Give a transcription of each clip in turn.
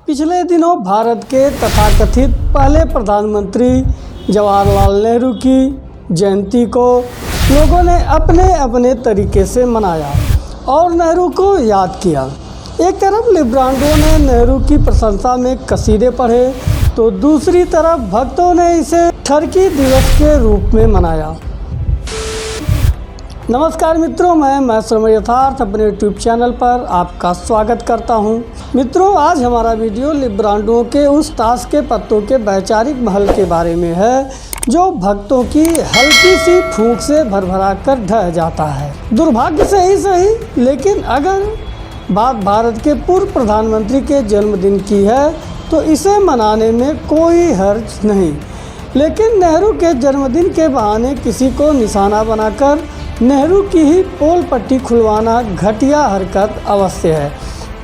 पिछले दिनों भारत के तथाकथित पहले प्रधानमंत्री जवाहरलाल नेहरू की जयंती को लोगों ने अपने अपने तरीके से मनाया और नेहरू को याद किया। एक तरफ लिब्रांडों ने नेहरू की प्रशंसा में कसीदे पढ़े तो दूसरी तरफ भक्तों ने इसे ठरकी दिवस के रूप में मनाया। नमस्कार मित्रों, मैं श्रम यथार्थ अपने यूट्यूब चैनल पर आपका स्वागत करता हूं। मित्रों, आज हमारा वीडियो लिब्रांडों के उस ताश के पत्तों के वैचारिक महल के बारे में है जो भक्तों की हल्की सी फूंक से भरभरा कर ढह जाता है। दुर्भाग्य से ही सही, लेकिन अगर बात भारत के पूर्व प्रधानमंत्री के जन्मदिन की है तो इसे मनाने में कोई हर्ज नहीं। लेकिन नेहरू के जन्मदिन के बहाने किसी को निशाना बनाकर नेहरू की ही पोल पट्टी खुलवाना घटिया हरकत अवश्य है।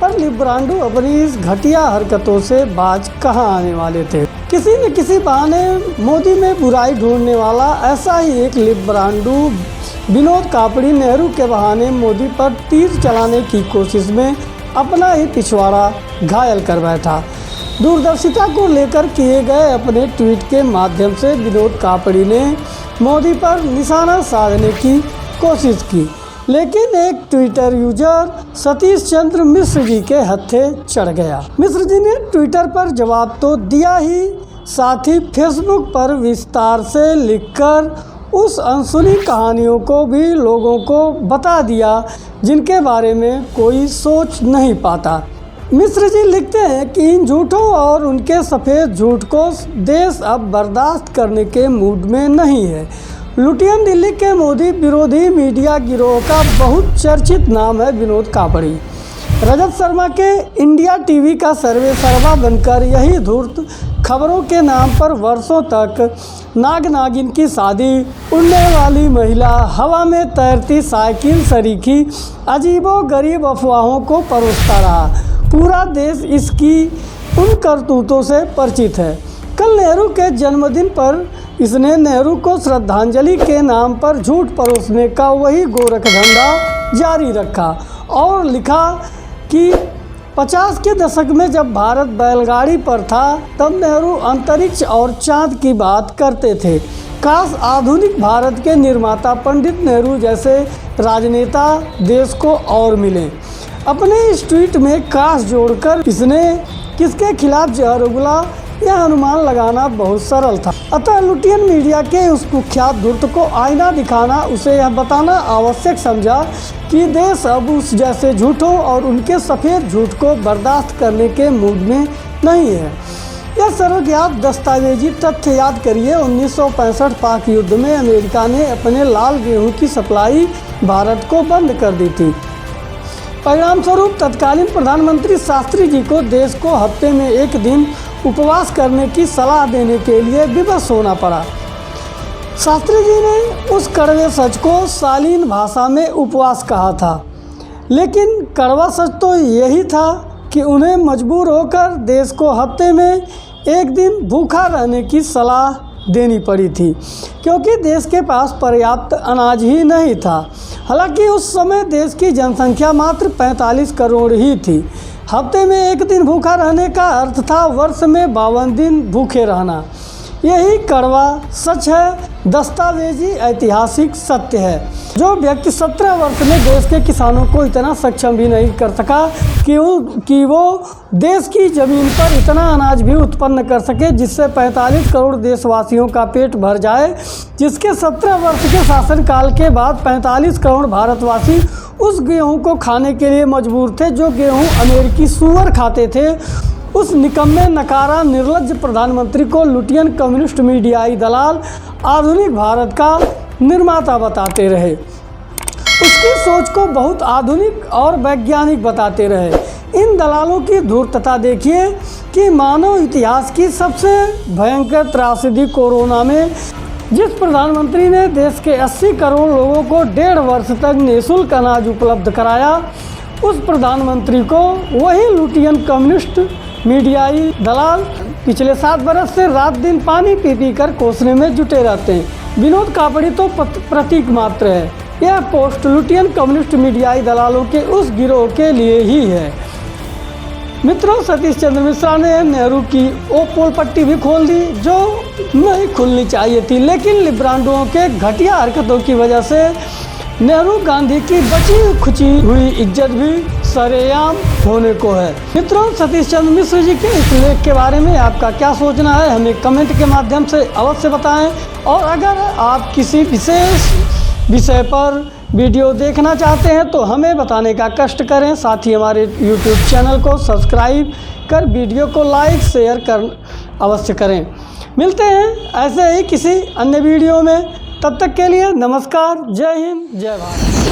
पर लिब्रांडो अपनी इस घटिया हरकतों से बाज कहां आने वाले थे। किसी न किसी बहाने मोदी में बुराई ढूंढने वाला ऐसा ही एक लिब्रांडो विनोद कापड़ी नेहरू के बहाने मोदी पर तीर चलाने की कोशिश में अपना ही पिछवाड़ा घायल कर बैठा। दूरदर्शिता को लेकर किए गए अपने ट्वीट के माध्यम से विनोद कापड़ी ने मोदी पर निशाना साधने की कोशिश की, लेकिन एक ट्विटर यूजर सतीश चंद्र मिश्र जी के हत्थे चढ़ गया। मिश्र जी ने ट्विटर पर जवाब तो दिया ही, साथ ही फेसबुक पर विस्तार से लिखकर उस अनसुनी कहानियों को भी लोगों को बता दिया जिनके बारे में कोई सोच नहीं पाता। मिश्र जी लिखते हैं कि इन झूठों और उनके सफ़ेद झूठ को देश अब बर्दाश्त करने के मूड में नहीं है। लुटियन दिल्ली के मोदी विरोधी मीडिया गिरोह का बहुत चर्चित नाम है विनोद कापड़ी। रजत शर्मा के इंडिया टीवी का सर्वे सर्वा बनकर यही धूर्त खबरों के नाम पर वर्षों तक नाग नागिन की शादी, उड़ने वाली महिला, हवा में तैरती साइकिल सरीखी अजीबो गरीब अफवाहों को परोसता रहा। पूरा देश इसकी उन करतूतों से परिचित है। कल नेहरू के जन्मदिन पर इसने नेहरू को श्रद्धांजलि के नाम पर झूठ परोसने का वही गोरख धंधा जारी रखा और लिखा कि 50 के दशक में जब भारत बैलगाड़ी पर था तब नेहरू अंतरिक्ष और चांद की बात करते थे। काश आधुनिक भारत के निर्माता पंडित नेहरू जैसे राजनेता देश को और मिले। अपने इस ट्वीट में काश जोड़कर इसने किसके खिलाफ जहर उगला यह अनुमान लगाना बहुत सरल था। अतः लुटियन मीडिया के उस कुख्यात धूर्त को आईना दिखाना उसे यह बताना आवश्यक समझा कि देश अब उस जैसे झूठों और उनके सफ़ेद झूठ को बर्दाश्त करने के मूड में नहीं है। यह सर्वज्ञात दस्तावेजी तथ्य याद करिए। 1965 पाक युद्ध में अमेरिका ने अपने लाल गेहूँ की सप्लाई भारत को बंद कर दी थी। परिणाम स्वरूप तत्कालीन प्रधानमंत्री शास्त्री जी को देश को हफ्ते में एक दिन उपवास करने की सलाह देने के लिए विवश होना पड़ा। शास्त्री जी ने उस कड़वे सच को शालीन भाषा में उपवास कहा था, लेकिन कड़वा सच तो यही था कि उन्हें मजबूर होकर देश को हफ्ते में एक दिन भूखा रहने की सलाह देनी पड़ी थी, क्योंकि देश के पास पर्याप्त अनाज ही नहीं था। हालांकि उस समय देश की जनसंख्या मात्र 45 करोड़ ही थी। हफ्ते में एक दिन भूखा रहने का अर्थ था वर्ष में 52 दिन भूखे रहना। यही कड़वा सच है, दस्तावेजी ऐतिहासिक सत्य है। जो व्यक्ति 17 वर्ष में देश के किसानों को इतना सक्षम भी नहीं कर सका कि वो देश की ज़मीन पर इतना अनाज भी उत्पन्न कर सके जिससे 45 करोड़ देशवासियों का पेट भर जाए, जिसके 17 वर्ष के शासनकाल के बाद 45 करोड़ भारतवासी उस गेहूं को खाने के लिए मजबूर थे जो गेहूं अमेरिकी सूअर खाते थे। उस निकम्मे नकारा निर्लज्ज प्रधानमंत्री को लुटियन कम्युनिस्ट मीडियाई दलाल आधुनिक भारत का निर्माता बताते रहे। उसकी सोच को बहुत आधुनिक और वैज्ञानिक बताते रहे। इन दलालों की धूर्तता देखिए कि मानव इतिहास की सबसे भयंकर त्रासदी कोरोना में जिस प्रधानमंत्री ने देश के 80 करोड़ लोगों को 1.5 वर्ष तक निःशुल्क अनाज उपलब्ध कराया, उस प्रधानमंत्री को वही लुटियन कम्युनिस्ट मीडियाई दलाल पिछले 7 बरस से रात दिन पानी पी पी कर कोसने में जुटे रहते हैं। विनोद कापड़ी तो प्रतीक मात्र है। यह पोस्ट लुटियन कम्युनिस्ट मीडियाई दलालों के उस गिरोह के लिए ही है। मित्रों, सतीश चंद्र मिश्रा ने नेहरू की वो पोल पट्टी भी खोल दी जो नहीं खुलनी चाहिए थी, लेकिन लिब्रांडुओं के घटिया हरकतों की वजह से नेहरू गांधी की बची खुची हुई इज्जत भी सरेआम होने को है। मित्रों, सतीश चंद्र मिश्र जी के इस लेख के बारे में आपका क्या सोचना है, हमें कमेंट के माध्यम से अवश्य बताएं। और अगर आप किसी विशेष विषय पर वीडियो देखना चाहते हैं तो हमें बताने का कष्ट करें। साथ ही हमारे YouTube चैनल को सब्सक्राइब कर वीडियो को लाइक शेयर कर अवश्य करें। मिलते हैं ऐसे ही किसी अन्य वीडियो में, तब तक के लिए नमस्कार, जय हिंद, जय भारत।